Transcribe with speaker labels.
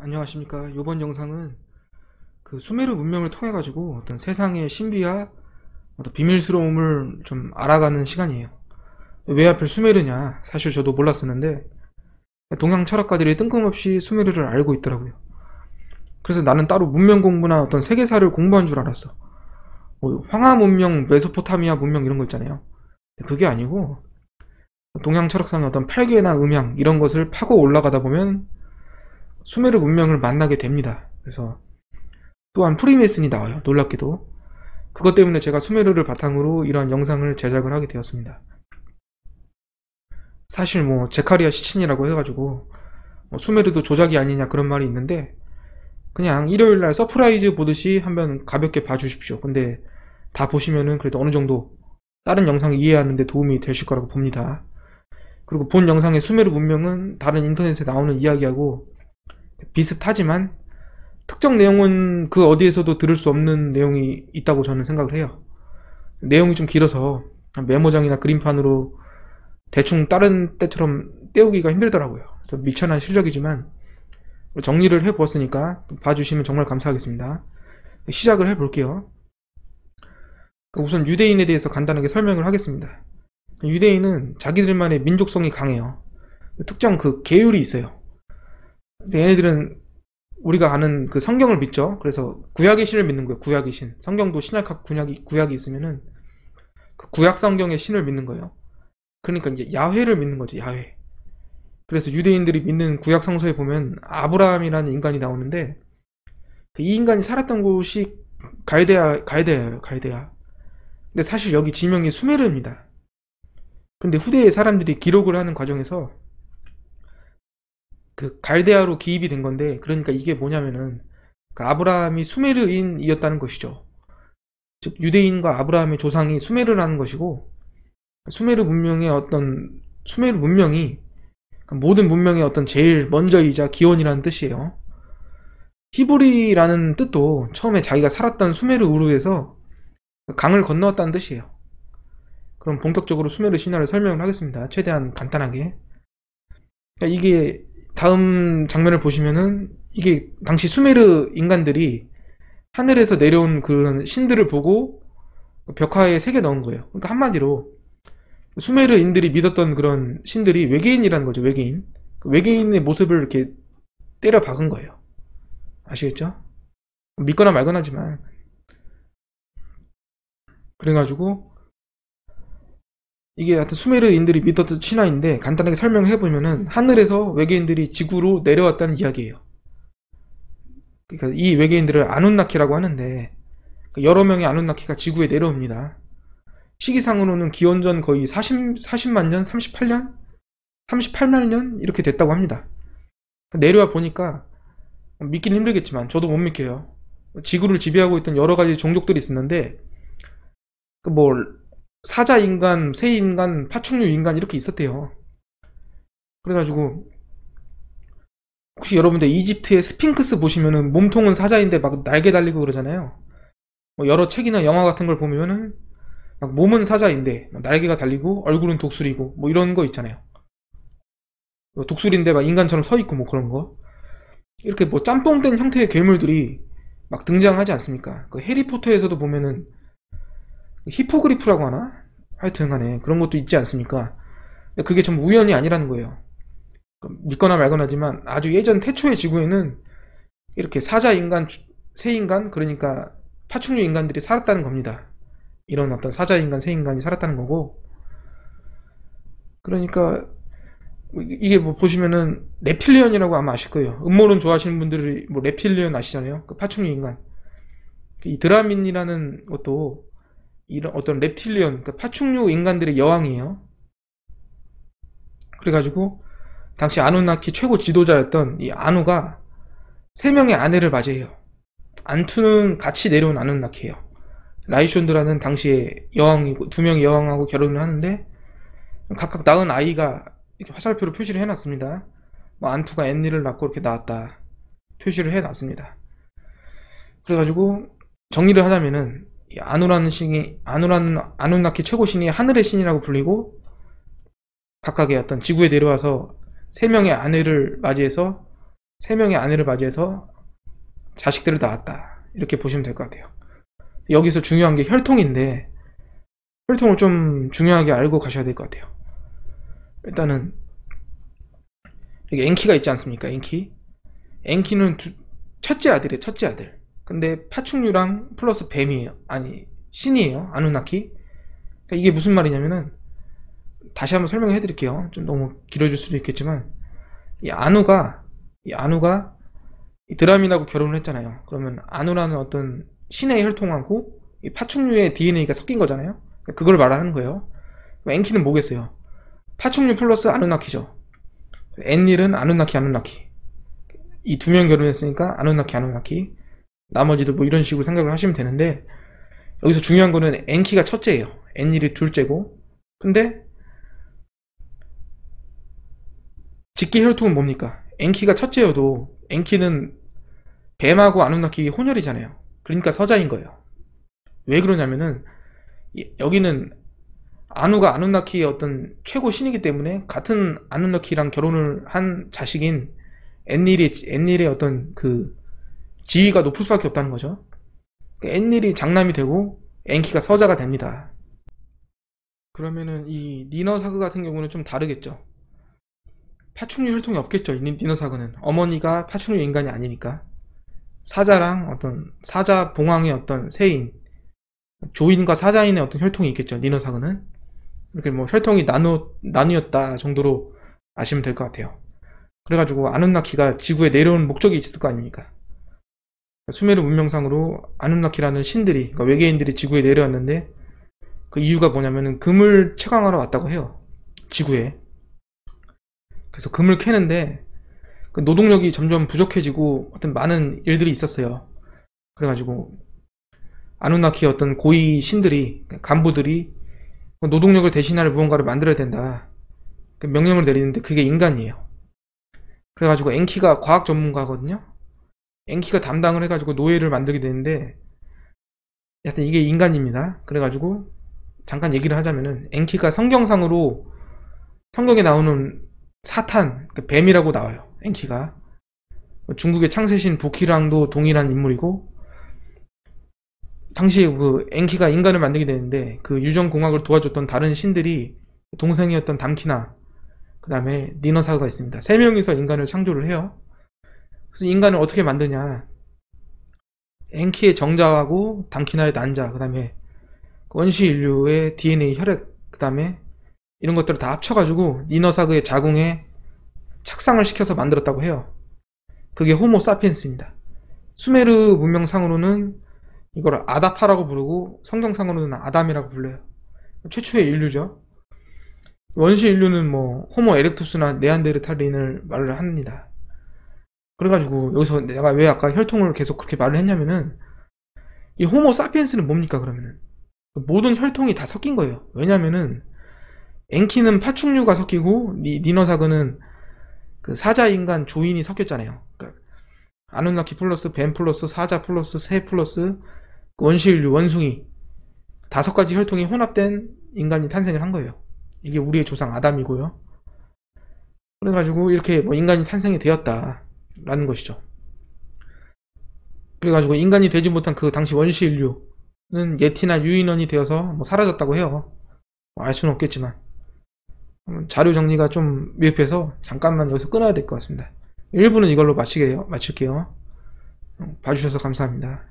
Speaker 1: 안녕하십니까. 이번 영상은 그 수메르 문명을 통해 가지고 어떤 세상의 신비와 어떤 비밀스러움을 좀 알아가는 시간이에요. 왜 하필 수메르냐? 사실 저도 몰랐었는데 동양 철학가들이 뜬금없이 수메르를 알고 있더라고요. 그래서 나는 따로 문명 공부나 어떤 세계사를 공부한 줄 알았어. 뭐 황하 문명, 메소포타미아 문명 이런 거 있잖아요. 그게 아니고 동양 철학상의 어떤 팔괘나 음양 이런 것을 파고 올라가다 보면 수메르 문명을 만나게 됩니다. 그래서 또한 프리메이슨이 나와요. 놀랍게도. 그것 때문에 제가 수메르를 바탕으로 이러한 영상을 제작을 하게 되었습니다. 사실 뭐 제카리아 시친이라고 해가지고 뭐 수메르도 조작이 아니냐 그런 말이 있는데 그냥 일요일날 서프라이즈 보듯이 한번 가볍게 봐주십시오. 근데 다 보시면은 그래도 어느 정도 다른 영상을 이해하는 데 도움이 되실 거라고 봅니다. 그리고 본 영상의 수메르 문명은 다른 인터넷에 나오는 이야기하고 비슷하지만 특정 내용은 그 어디에서도 들을 수 없는 내용이 있다고 저는 생각을 해요. 내용이 좀 길어서 메모장이나 그림판으로 대충 다른 때처럼 떼우기가 힘들더라고요. 그래서 미천한 실력이지만 정리를 해보았으니까 봐주시면 정말 감사하겠습니다. 시작을 해볼게요. 우선 유대인에 대해서 간단하게 설명을 하겠습니다. 유대인은 자기들만의 민족성이 강해요. 특정 그 계율이 있어요. 얘네들은 우리가 아는 그 성경을 믿죠. 그래서 구약의 신을 믿는 거예요. 구약의 신. 성경도 신약하고 구약이 있으면은 그 구약 성경의 신을 믿는 거예요. 그러니까 이제 야훼를 믿는 거죠. 야훼. 그래서 유대인들이 믿는 구약 성서에 보면 아브라함이라는 인간이 나오는데 이 인간이 살았던 곳이 갈대아예요. 갈대아. 근데 사실 여기 지명이 수메르입니다. 근데 후대의 사람들이 기록을 하는 과정에서 그 갈대아로 기입이 된 건데, 그러니까 이게 뭐냐면은 그 아브라함이 수메르인이었다는 것이죠. 즉 유대인과 아브라함의 조상이 수메르라는 것이고, 수메르 문명이 모든 문명의 어떤 제일 먼저이자 기원이라는 뜻이에요. 히브리라는 뜻도 처음에 자기가 살았던 수메르 우르에서 강을 건너왔다는 뜻이에요. 그럼 본격적으로 수메르 신화를 설명을 하겠습니다. 최대한 간단하게. 그러니까 이게 다음 장면을 보시면은 이게 당시 수메르 인간들이 하늘에서 내려온 그런 신들을 보고 벽화에 새겨 넣은 거예요. 그러니까 한마디로 수메르인들이 믿었던 그런 신들이 외계인이라는 거죠. 외계인. 그 외계인의 모습을 이렇게 때려 박은 거예요. 아시겠죠? 믿거나 말거나지만. 그래가지고 이게 하여튼 수메르인들이 믿었던 신화인데 간단하게 설명해보면은 하늘에서 외계인들이 지구로 내려왔다는 이야기예요. 그러니까 이 외계인들을 아눈나키라고 하는데 여러 명의 아눈나키가 지구에 내려옵니다. 시기상으로는 기원전 거의 40만 년, 38년? 38만 년? 이렇게 됐다고 합니다. 내려와 보니까 믿긴 힘들겠지만 저도 못 믿겨요. 지구를 지배하고 있던 여러 가지 종족들이 있었는데 뭐 사자인간, 새인간, 파충류인간 이렇게 있었대요. 그래가지고 혹시 여러분들 이집트의 스핑크스 보시면은 몸통은 사자인데 막 날개 달리고 그러잖아요. 뭐 여러 책이나 영화 같은 걸 보면은 막 몸은 사자인데 날개가 달리고 얼굴은 독수리고 뭐 이런 거 있잖아요. 독수리인데 막 인간처럼 서 있고 뭐 그런 거. 이렇게 뭐 짬뽕된 형태의 괴물들이 막 등장하지 않습니까? 그 해리포터에서도 보면은 히포그리프라고 하나? 하여튼 간에 그런 것도 있지 않습니까? 그게 전부 우연이 아니라는 거예요. 믿거나 말거나지만 아주 예전 태초의 지구에는 이렇게 사자 인간, 새 인간, 그러니까 파충류 인간들이 살았다는 겁니다. 이런 어떤 사자 인간, 새 인간이 살았다는 거고, 그러니까 이게 뭐 보시면은 레필리언이라고 아마 아실 거예요. 음모론 좋아하시는 분들이 뭐 레필리언 아시잖아요. 그 파충류 인간. 이 드라민이라는 것도 이런 어떤 reptilian, 그러니까 파충류 인간들의 여왕이에요. 그래가지고 당시 아누나키 최고 지도자였던 이 아누가 3명의 아내를 맞이해요. 안투는 같이 내려온 아누나키예요. 라이숀드라는 당시의 여왕이고 2명의 여왕하고 결혼을 하는데 각각 낳은 아이가 이렇게 화살표로 표시를 해놨습니다. 뭐 안투가 앤니를 낳고 이렇게 낳았다 표시를 해놨습니다. 그래가지고 정리를 하자면은 아누나키 최고 신이 하늘의 신이라고 불리고 각각의 어떤 지구에 내려와서 3명의 아내를 맞이해서 3명의 아내를 맞이해서 자식들을 낳았다. 이렇게 보시면 될 것 같아요. 여기서 중요한 게 혈통인데 혈통을 좀 중요하게 알고 가셔야 될 것 같아요. 일단은 여기 엔키가 있지 않습니까? 엔키는 첫째 아들이에요. 첫째 아들. 근데 파충류랑 플러스 뱀이에요. 아니 신이에요. 아누나키. 그러니까 이게 무슨 말이냐면은 다시 한번 설명해 드릴게요. 좀 너무 길어질 수도 있겠지만 이 아누가 이 드라민하고 결혼을 했잖아요. 그러면 아누라는 어떤 신의 혈통하고 이 파충류의 DNA가 섞인 거잖아요. 그걸 말하는 거예요. 엔키는 뭐겠어요? 파충류 플러스 아누나키죠. 엔닐은 아누나키 이 두 명 결혼했으니까 아누나키 나머지도 뭐 이런 식으로 생각을 하시면 되는데 여기서 중요한 거는 엔키가 첫째예요. 엔닐이 둘째고 근데 직계 혈통은 뭡니까? 엔키가 첫째여도 엔키는 뱀하고 아누나키 혼혈이잖아요. 그러니까 서자인 거예요. 왜 그러냐면은 여기는 아누가 아누나키의 어떤 최고 신이기 때문에 같은 아누나키랑 결혼을 한 자식인 엔닐의 어떤 그 지위가 높을 수밖에 없다는 거죠. 엔닐이 장남이 되고 엔키가 서자가 됩니다. 그러면은 이 니너사그 같은 경우는 좀 다르겠죠. 파충류 혈통이 없겠죠. 이 니너사그는 어머니가 파충류 인간이 아니니까 사자랑 어떤 사자 봉황의 어떤 세인 조인과 사자인의 어떤 혈통이 있겠죠. 니너사그는 이렇게 뭐 혈통이 나뉘었다 정도로 아시면 될 것 같아요. 그래가지고 아누나키가 지구에 내려온 목적이 있을 거 아닙니까? 수메르 문명상으로 아누나키라는 신들이 그러니까 외계인들이 지구에 내려왔는데 그 이유가 뭐냐면은 금을 채광하러 왔다고 해요. 지구에. 그래서 금을 캐는데 그 노동력이 점점 부족해지고 어떤 많은 일들이 있었어요. 그래가지고 아누나키의 어떤 고위 신들이 간부들이 노동력을 대신할 무언가를 만들어야 된다. 그 명령을 내리는데 그게 인간이에요. 그래가지고 엔키가 과학 전문가거든요. 엔키가 담당을 해가지고 노예를 만들게 되는데 하여튼 이게 인간입니다. 그래가지고 잠깐 얘기를 하자면은 엔키가 성경상으로 성경에 나오는 사탄, 그 뱀이라고 나와요. 엔키가 중국의 창세신 부키랑도 동일한 인물이고 당시에 그 엔키가 인간을 만들게 되는데 그 유전공학을 도와줬던 다른 신들이 동생이었던 담키나 그 다음에 니너사그가 있습니다. 3명이서 인간을 창조를 해요. 그래서 인간을 어떻게 만드냐 엔키의 정자하고 담키나의 난자 그 다음에 원시 인류의 DNA 혈액 그 다음에 이런 것들을 다 합쳐가지고 니너사그의 자궁에 착상을 시켜서 만들었다고 해요. 그게 호모 사피엔스입니다. 수메르 문명상으로는 이걸 아다파라고 부르고 성경상으로는 아담이라고 불러요. 최초의 인류죠. 원시 인류는 뭐 호모 에렉투스나 네안데르탈린을 말을 합니다. 그래가지고 여기서 내가 왜 아까 혈통을 계속 그렇게 말을 했냐면은 이 호모 사피엔스는 뭡니까 그러면은 모든 혈통이 다 섞인 거예요. 왜냐면은 엔키는 파충류가 섞이고 니너사그는 그 사자 인간 조인이 섞였잖아요. 그러니까 아누나키 플러스 뱀 플러스 사자 플러스 새 플러스 원시 인류 원숭이 5가지 혈통이 혼합된 인간이 탄생을 한 거예요. 이게 우리의 조상 아담이고요. 그래가지고 이렇게 뭐 인간이 탄생이 되었다라는 것이죠. 그래가지고 인간이 되지 못한 그 당시 원시 인류는 예티나 유인원이 되어서 뭐 사라졌다고 해요. 알 수는 없겠지만 자료 정리가 좀 미흡해서 잠깐만 여기서 끊어야 될 것 같습니다. 1부는 이걸로 마칠게요. 봐주셔서 감사합니다.